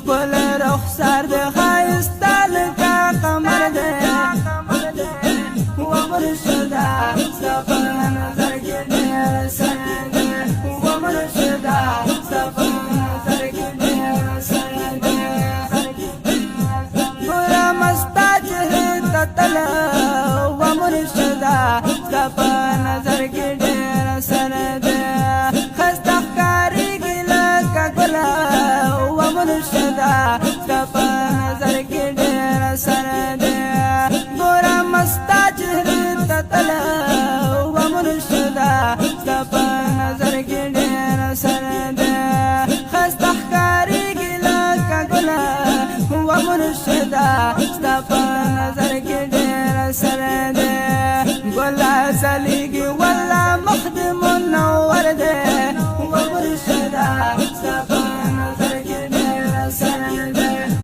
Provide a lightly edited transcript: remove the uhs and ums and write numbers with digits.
خپل رخسار د ښایسته لکه قمر دی و مرشده ستا په نظر کې ډېر سړی دی و مرشده ستا په نظر کې ډېر سړی دی ګوره مستا چهرې ته تله و مرشده ستا په نظر کې ډېر سړی دی ښایسته ښکارېږي لکه ګله و مرشده ستا په نظر کې ډېر سړی دی ګوره مستا چهرې ته تله و مرشده ستا په نظر کې ډېر سړی دی ښایسته ښکارېږي لکه ګله و مرشده ستا په نظر کې